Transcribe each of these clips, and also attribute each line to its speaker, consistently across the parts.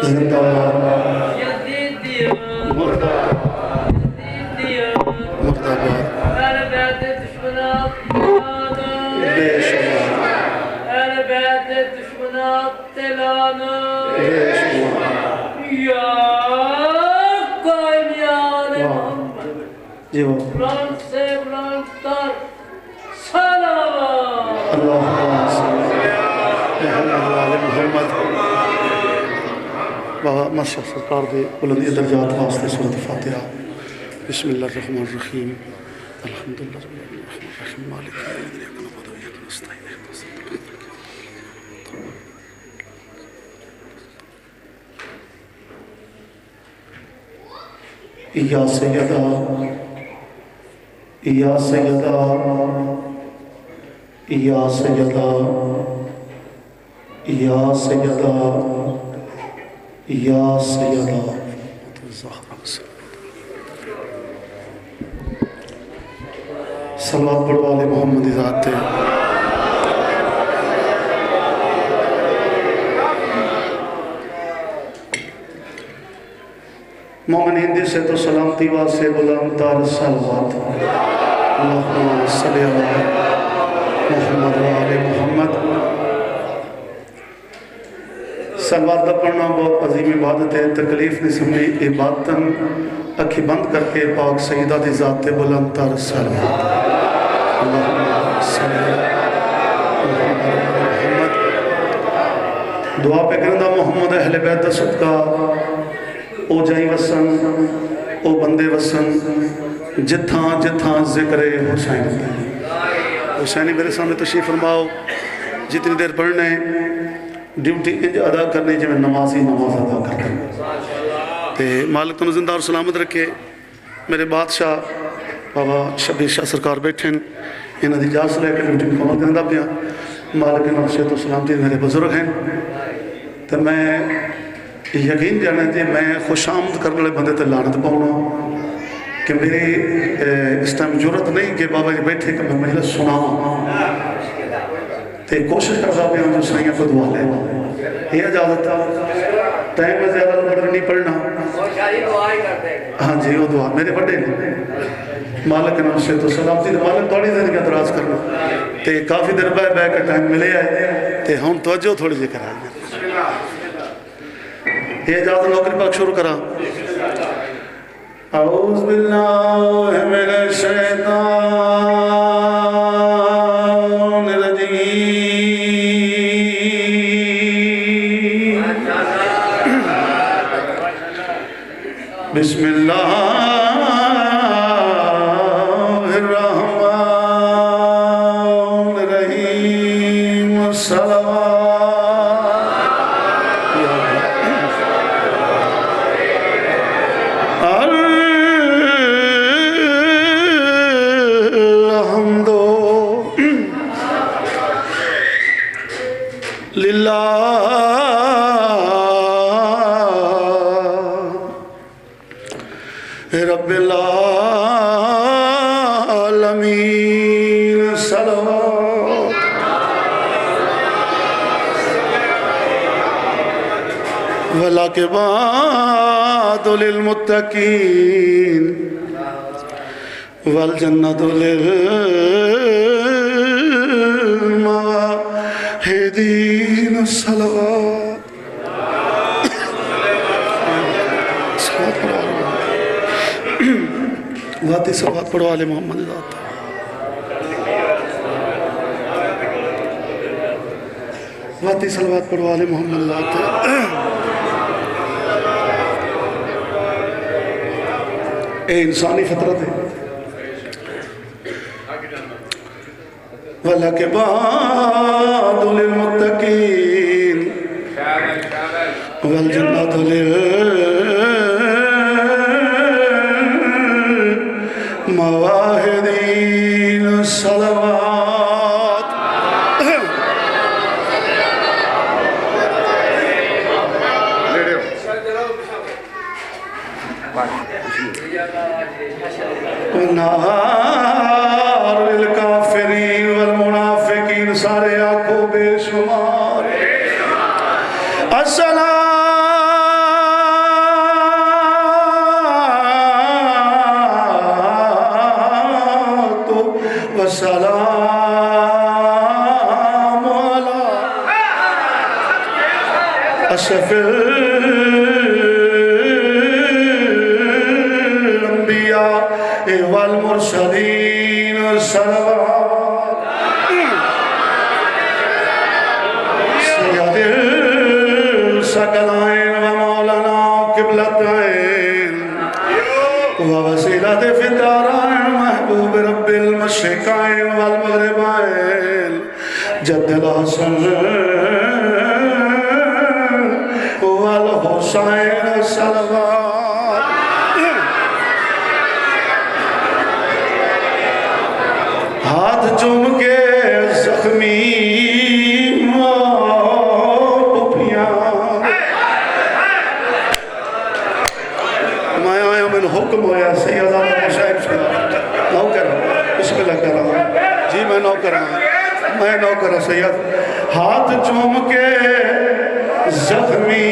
Speaker 1: زندہ باد مردہ باد بے شمار بے شمار جی وہ محمد محمد شاہ سرکار دے بلندی درجات واسطے سورۃ فاتحہ بسم اللہ الرحمن الرحیم الحمدللہ رب العالمین الرحمن الرحیم مالک یوم الدین ایاک نعبد و ایاک نستعین یا سیدہ یا سیدہ یا سیدہ یا سیدہ یا سیدہ صلوات پڑھو آل محمد ذات تے مومنین دی سے تو سلامتی واسے بلند تار صلوات اللہم صلی اللہ محمد و آل محمد صلوات دا پڑھنا بہت عظیم عبادت ہے تکلیف نہیں سمجھی عبادتاً اکھی بند کر کے پاک سیدہ دی ذات بلند تر صلوات اللہم صلی اللہ محمد دعا پہ کرندہ محمد اہل بیت صدقہ او جائی وسن او بندے وسن جتھاں جتھاں ذکر حسین حسینی میرے سامنے تشریف فرماؤ جتنی دیر پڑھنے ڈیوٹی انج ادا کرنے جو میں نمازی نماز ادا کرتا ہوں تے مالک تنو زندہ اور سلامت رکھے میرے بادشاہ بابا شبیر شاہ سرکار بیٹھیں انہاں دی اجازت لے کے ڈیوٹی مکمل کرنا پیا مالک انہاں صحت و سلامتی میرے بزرگ ہیں تے میں یقین جانا جی میں خوش آمد کرنے والے بندے تے لعنت پاؤنا کہ میری اس ٹائم ضرورت نہیں کہ بابا جی بیٹھے کہ میں مجلس سناؤں تے کوشش کرتا پہ ہوں جو سائیاں کو دعا لے یہ اجازت تھا ٹائم میں زیادہ لوگ نہیں پڑھنا ہاں جی وہ دعا میرے بڑے نے مالک نے اس سے تو سلامتی مالک تھوڑی زندگی اعتراض کرنا تے کافی دیر بے کا ٹائم ملے ہے تے ہم توجہ تھوڑی جی کرائیں یہ اجازت نوکری پاک شروع کرا اعوذ باللہ من الشیطان الرجیم بسم اللہ الرحمن الرحیم رب العالمین صلوات والعاقبۃ للمتقین والجنۃ للموحدین صلوات ذاتی صلوات پڑھو آل محمد ذات ذاتی صلوات پڑھو آل محمد ذات اے انسانی فطرت ہے والعاقبۃ للمتقین والجنۃ للموحدین صلوات نار للکافرین والمنافقین سارے آنکھوں بے شمار السلام اشرف الانبیاء والمرسلین صلوات سید الثقلین و مولانا قبلتین ووسیلۃ فی الدارین محبوب رب المشرقین والمغربین جد الحسن والحسین صلوات ہاتھ چوم کے زخمی پپیاں میں آیا من حکم ہویا سید ابراہیم حسین شاہ نو کرا بسم اللہ کرا جی میں نو کرا سید ہاتھ چوم کے زخمی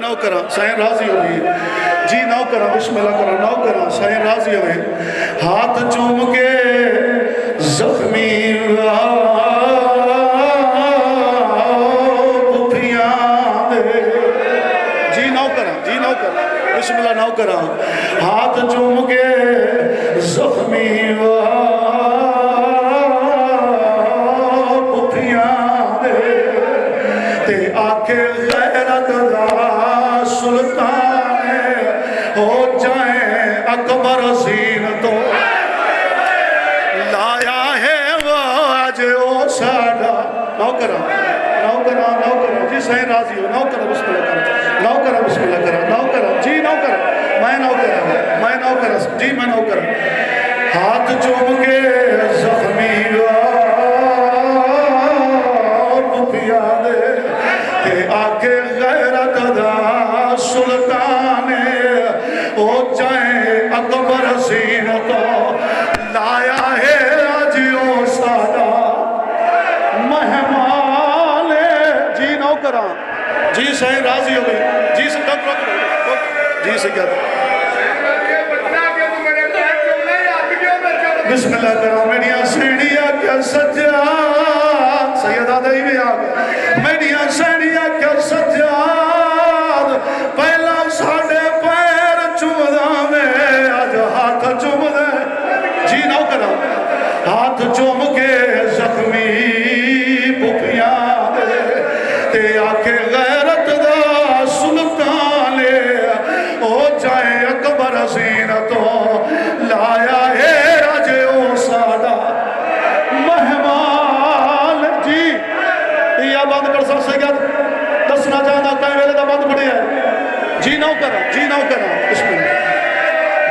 Speaker 1: نو کرا سائن راضی ہوئی جی نو کرا بسم اللہ کرا نو کرا سائن راضی ہوئی ہاتھ چوم کے زخمی پپیاں جی نو کرا بسم اللہ نو کرا ہاتھ چوم کے زخمی پپیاں تے آکے غیرت دا سلطان ہو جائیں اکبر حسین تو لایا ہے وہ آج او ساڑا نو کرا جی صحیح راضی ہو نو کرا بسم اللہ کرا بسم اللہ کرا جی نو کرا میں نو کرا جی میں نو کرا ہاتھ چوم کے زخمی پپیاں دے تے آکے غیرت دا سلطان ہو جائیں اکبر حسین تو لایا ہے آجیو سادہ مہمان جی نو کرا جی صحیح راضی ہو گئی جی سے ڈک جی سے کیا بسم اللہ کرا میڈیا سیڑیا کیا سجاد سیدہ دائی میں آگا میڈیا سیڑیا کیا سجاد پہلا ساڑھے پیر چومدہ میں آج ہاتھ چوم دے جی نو کرا ہاتھ چوم کے زخمی پپیاں دے تے آکے غیرت دا سلطان ہو جائے اکبر حسین تو لایا ہے آج او سادہ مہمان جی یہ بند کر سا سید دسنا چاہتا کہیں ویلے دا بند پڑی ہے جی نو کرا بسم اللہ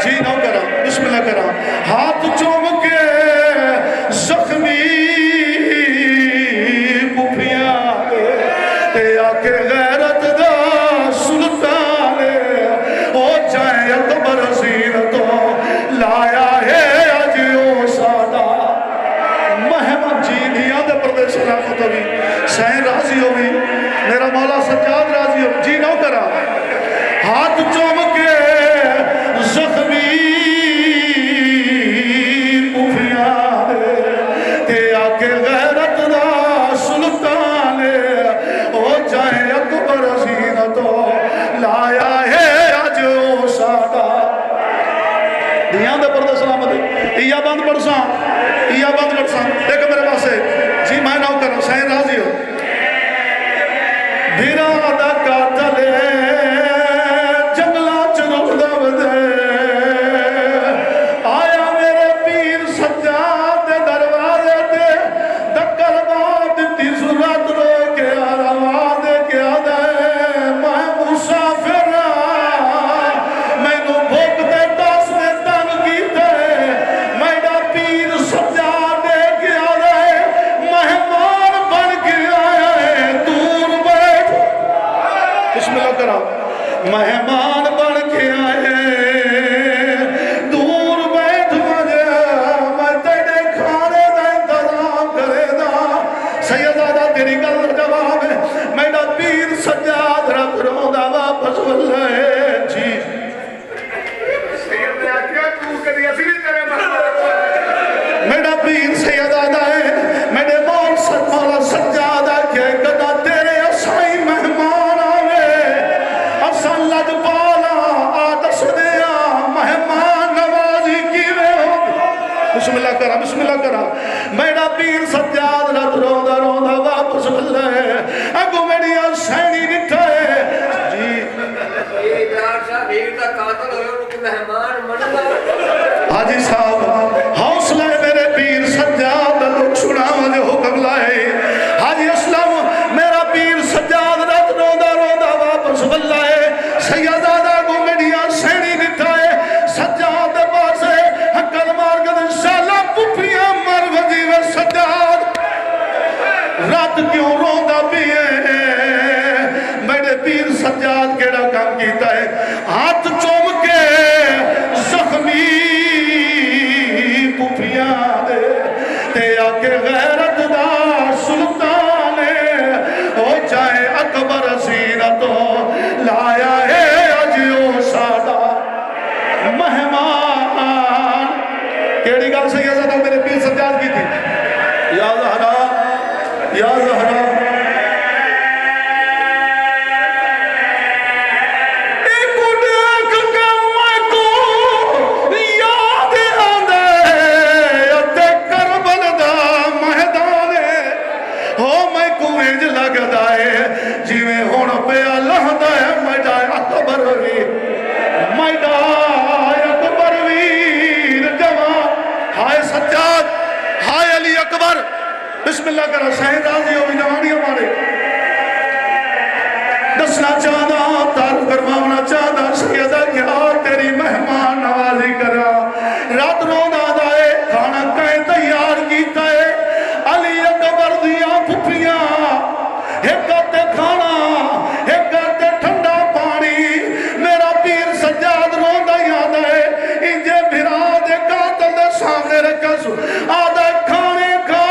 Speaker 1: جی نو کرا بسم اللہ کرا ہاتھ چوم کے زخمی پپیاں تے آکے غیرت دا سلطان ہو جائے اکبر حسین تو لایا ہے آج او سادہ مہمان جی دیا دے پردے سلامت ہوئی سائن راضی ہوئی میرا مولا سجاد راضی ہوئی جی نو کرا ہاتھ چوم کے زخمی پپیاں تے آکے غیرت دا سلطان ہو جائے اکبر حسین تو لایا ہے آج او سادہ دیاں دے پردے سلامت یہ بند پڑساں دیکھ میرے پاس ہے جی میں نو کرا سائن راضی ہو بھیرادہ قاتل جنگلہ چنک دو دے آیا میرے پیر سجاد دروازے دے دکل بات تی صورت رو کے آرواز کے آدھے میں مسافر میں نو بھوک دے ٹاس دے تنگ کی دے میں دا پیر سجاد کے آدھے مہمان بن کے آیا ہے دور بیٹھ بسم اللہ کرا مہمان بن کے آئے دور بیٹھ مجھے میں تیرے کھانے دا انتظام کرے دا سیدادہ تیری گل جواب ہے میرا پیر سجاد رب رو دا واپس واللہ جی سید نے آکیا تو کری اسی بھی تیرے مرد بسم اللہ کرا بسم اللہ کرا میرا پیر سجاد رات روندا روندا واپس ملدا ہے اگو میری حسینی نٹھا ہے جی
Speaker 2: ابرار صاحب بھیڑ کا قاتل ہوئے ان کو مہمان منگا
Speaker 1: حاجی صاحب حوصلہ میرے پیر سجاد لوگ سنا مجھے حکم لائے حاجی اسلام میرا پیر سجاد رات روندا روندا واپس ملدا ہے سیدادہ کو میری حسینی نٹھا ہے سجاد پاس ہے حقل مار کر شالا پپیاں مر وجی و سجاد رات کیوں روندا بھی ہے میرے پیر سجاد کیڑا کام کیتا ہے ہاتھ چوم کے زخمی پپیاں دے تے آکے غیرت دا سلطان ہو جائے اکبر زینتو لایا ہے اجیو سادا مہمان کیڑی گال سے یہ زیادہ میرے پیر سجاد کی تھی یا زہرا یا زہرا بسم اللہ کرا شہید آزی ہوئی جوانی ہمارے دسنا چاہتا تعارف کروانا چاہتا سیدہ کیا تیری مہمان نوازی کرا رات رونا دائے کھانا کہیں تیار کیتا ہے علی اکبر دیا پھپیاں ایک کرتے کھانا ایک کرتے ٹھنڈا پانی میرا پیر سجاد رونا یاد ہے انجے بھرا دے قاتل دے سامنے رکھا سو آدھا کھانے کا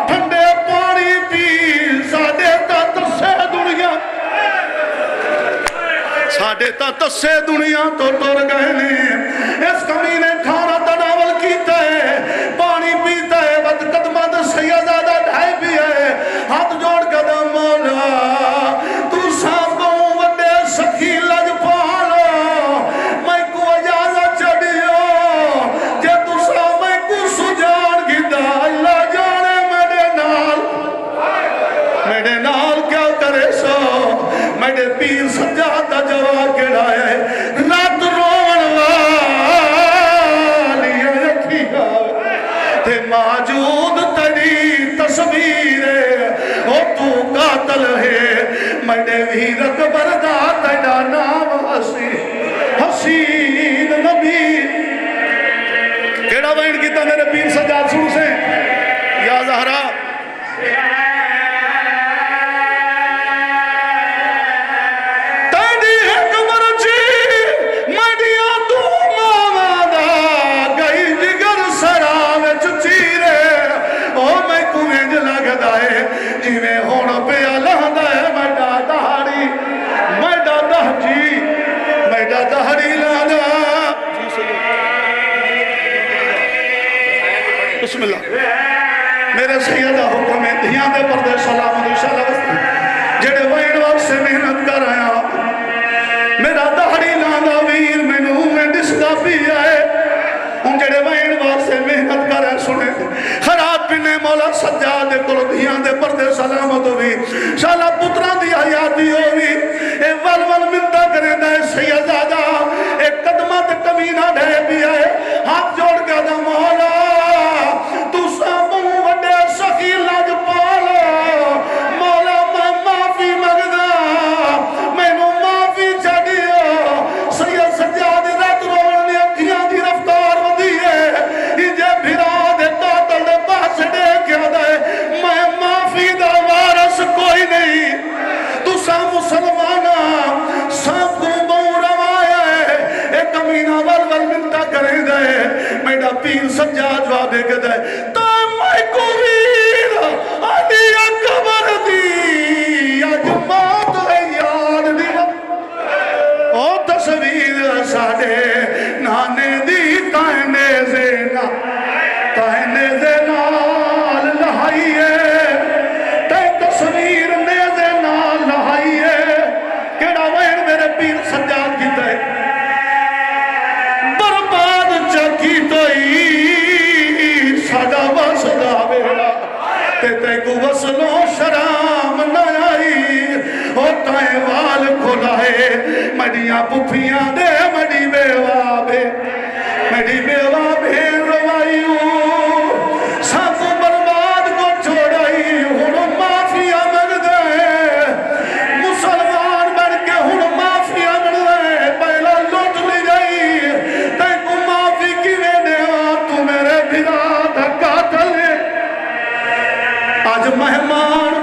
Speaker 1: ٹھنڈے پانی پی ساڑھے تا تسے دنیا تو ٹر گئے نے اس کمی نے کھانا تناول کیتا ہے پانی پیتا ہے بد قدمت سیدادہ ڈھائی بھی ہے ہاتھ جوڑ قدم مولا تو سانپوں وڈے سکھی لج پالو میں کو اجازت چڑھیو جے تو سا میں کو سجان گھدا اللہ جانے میرے نال کیا کرے سو میرے پیر سجاد دا جواب کیڑا ہے رات رون والی رکھی تے موجود تیری تصویر او تو قاتل ہے میرے ویر اکبر دا تیرا نام حسین نبی کیڑا وائن کیتا میرے پیر سجاد سنو سے یا زہرا جیویں ہون پہ اللہ ہے میڈا دہاڑی میڈا دہجی میڈا دہاڑی لانا بسم اللہ میرے سیدہ حکم دھیان دے پردے سلام انشاءاللہ جڑے وین وقت سے محنت کر آیا میرا دہاڑی لانا ویر منو میں دستا بھی آئے ان جڑے وین وقت سے محنت کر آئے سنے خراب پینے مولا سجاد کلو دھیان دے پردے سلامت ہوئی شالا پتران دی حیاتی ہوئی اے ول منتا کرے دائے سیدادہ ایک قدمت کمینہ ڈھے بھی آئے ہاتھ جوڑ کے دا مولا تو ساموں وڈے سخی لج پالو مولا میں معافی مگدا میں نو معافی چڑھیو سید سجاد رات روڑ نے اکھیاں دی رفتار ودی ہے انجے بھرا دے قاتل دے پاس دے کیا دے میں معافی دا وارث کوئی نہیں تو سا مسلمانہ سب کو بہو روایا ہے ایک امینہ ول منتا کریں دے میڈا پیر سجاد جوابے کے دے تو میں کو ویر علی اکبر دی اجمات ہے یاد دی او تصویر ساڑے نانے دی کہنے زینا کہنے زینال لہائیے تے تصویر نیزے نال لہائیے کیڑا وین میرے پیر سجاد کی تے برباد چکی توئی مڈیاں پپھیاں دے مڈی بیوا بے مڈی بیوا بے روائیوں سب برباد کو چھوڑائی ہن مافیا بن گئے مسلمان بن کے ہن مافیا بن گئے پہلا لوٹ لی گئی تے کو معافی کیویں دیوا تو میرے بھرا دا قاتل ہے آج مہمان